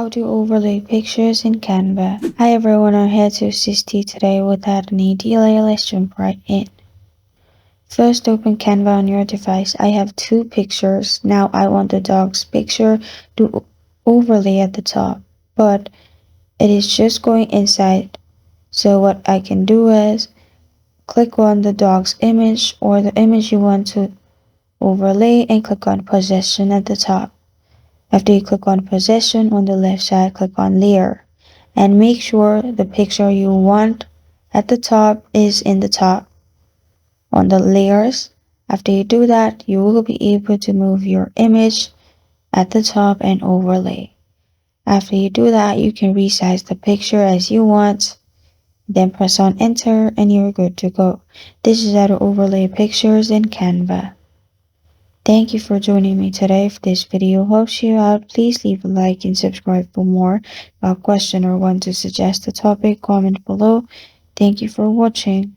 How to overlay pictures in Canva. Hi everyone, I'm here to assist you today. Without any delay, let's jump right in. First, open Canva on your device. I have two pictures. Now I want the dog's picture to overlay at the top, but it is just going inside. So what I can do is click on the dog's image or the image you want to overlay and click on Possession at the top. After you click on Possession, on the left side, click on Layer and make sure the picture you want at the top is in the top on the layers. After you do that, you will be able to move your image at the top and overlay. After you do that, you can resize the picture as you want. Then press on Enter and you're good to go. This is how to overlay pictures in Canva. Thank you for joining me today. If this video helps you out, please leave a like and subscribe for more. If you have a question or want to suggest a topic, comment below. Thank you for watching.